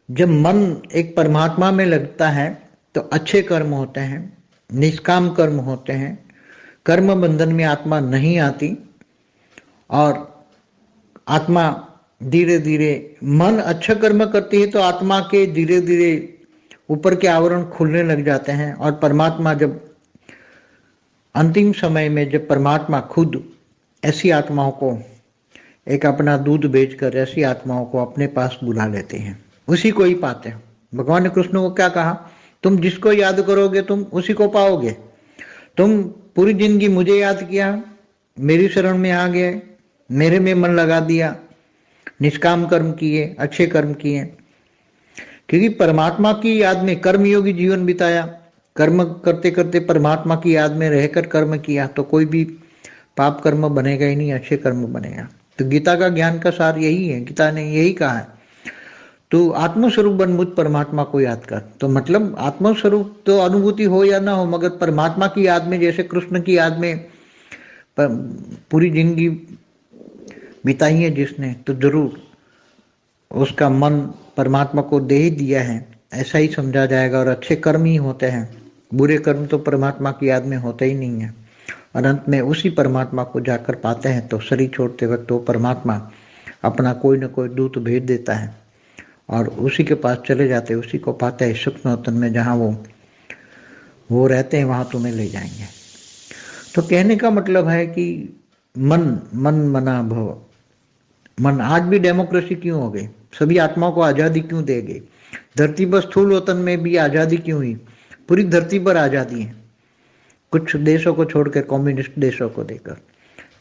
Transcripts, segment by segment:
जब मन एक परमात्मा में लगता है तो अच्छे कर्म होते हैं, निष्काम कर्म होते हैं, कर्म बंधन में आत्मा नहीं आती और आत्मा धीरे धीरे मन अच्छा कर्म करती है तो आत्मा के धीरे धीरे ऊपर के आवरण खुलने लग जाते हैं और परमात्मा जब अंतिम समय में जब परमात्मा खुद ऐसी आत्माओं को एक अपना दूध बेचकर ऐसी आत्माओं को अपने पास बुला लेते हैं, उसी को ही पाते हैं। भगवान ने कृष्ण को क्या कहा, तुम जिसको याद करोगे तुम उसी को पाओगे। तुम पूरी जिंदगी मुझे याद किया, मेरी शरण में आ गए, मेरे में मन लगा दिया, निष्काम कर्म किए, अच्छे कर्म किए, क्योंकि परमात्मा की याद में कर्मयोगी जीवन बिताया, कर्म करते करते परमात्मा की याद में रहकर कर्म किया तो कोई भी पाप कर्म बनेगा ही नहीं, अच्छे कर्म बनेगा। तो गीता का ज्ञान का सार यही है, गीता ने यही कहा है, तो आत्मस्वरूप बन मुझ परमात्मा को याद कर। तो मतलब आत्मस्वरूप तो अनुभूति हो या ना हो, मगर परमात्मा की याद में, जैसे कृष्ण की याद में पूरी जिंदगी बिताई है जिसने, तो जरूर उसका मन परमात्मा को दे ही दिया है ऐसा ही समझा जाएगा। और अच्छे कर्म ही होते हैं, बुरे कर्म तो परमात्मा की याद में होते ही नहीं है। और अंत में उसी परमात्मा को जाकर पाते हैं। तो शरीर छोड़ते वक्त वो परमात्मा अपना कोई न कोई दूत भेज देता है और उसी के पास चले जाते, उसी को पाते हैं सूक्ष्म वतन में, जहाँ वो रहते हैं वहाँ तुम्हें ले जाएंगे। तो कहने का मतलब है कि मन मना भव। मन आज भी डेमोक्रेसी क्यों हो गई, सभी आत्माओं को आज़ादी क्यों दे गई, धरती पर स्थूल वतन में भी आज़ादी क्यों हुई, पूरी धरती पर आज़ादी है, कुछ देशों को छोड़कर कम्युनिस्ट देशों को देकर,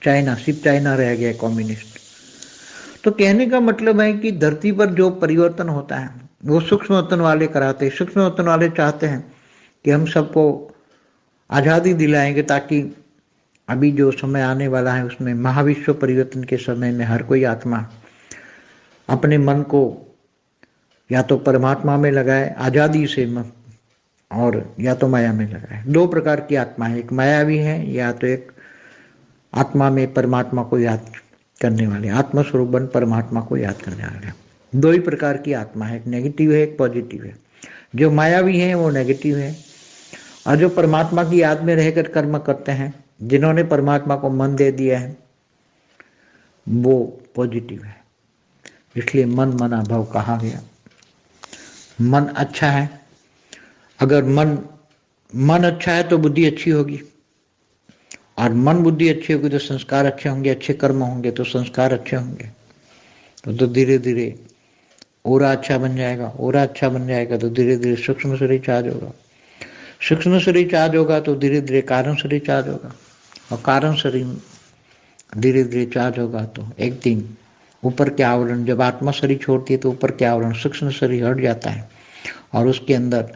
चाइना सिर्फ चाइना रह गया कम्युनिस्ट। तो कहने का मतलब है कि धरती पर जो परिवर्तन होता है वो सूक्ष्म वतन वाले कराते हैं। सूक्ष्म वतन वाले चाहते हैं कि हम सबको आज़ादी दिलाएंगे, ताकि अभी जो समय आने वाला है उसमें महाविश्व परिवर्तन के समय में हर कोई आत्मा अपने मन को या तो परमात्मा में लगाए आज़ादी से, और या तो माया में लगाए। दो प्रकार की आत्मा है, एक मायावी है या तो एक आत्मा में परमात्मा को याद करने वाले, आत्मस्वरूप बन परमात्मा को याद करने वाले। दो ही प्रकार की आत्मा है, एक नेगेटिव है एक पॉजिटिव है। जो मायावी है वो नेगेटिव है और जो परमात्मा की याद में रहकर कर्म करते हैं, जिन्होंने परमात्मा को मन दे दिया है, वो पॉजिटिव है। इसलिए मन मना भव कहा गया। मन अच्छा है, अगर मन अच्छा है तो बुद्धि अच्छी होगी, और मन बुद्धि अच्छी होगी तो संस्कार अच्छे होंगे, अच्छे कर्म होंगे तो संस्कार अच्छे होंगे। तो धीरे धीरे ओरा अच्छा बन जाएगा, ओरा अच्छा बन जाएगा तो धीरे धीरे सूक्ष्म शरीर चार्ज होगा, सूक्ष्म शरीर चार्ज होगा तो धीरे धीरे कारण शरीर चार्ज होगा, और कारण शरीर धीरे धीरे चार्ज होगा तो एक दिन ऊपर के आवरण, जब आत्मा शरीर छोड़ती है तो ऊपर के आवरण सूक्ष्म शरीर हट जाता है और उसके अंदर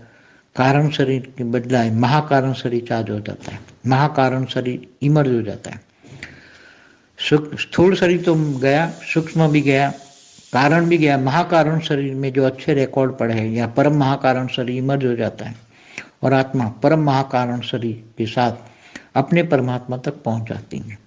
कारण शरीर के बदलाए महाकारण शरीर चार्ज हो जाता है। महाकारण शरीर इमर्ज हो जाता है। स्थूल शरीर तो गया, सूक्ष्म भी गया, कारण भी गया, महाकारण शरीर में जो अच्छे रिकॉर्ड पड़े हैं या परम महाकारण शरीर इमर्ज हो जाता है और आत्मा परम महाकारण शरीर के साथ अपने परमात्मा तक पहुंच जाती है।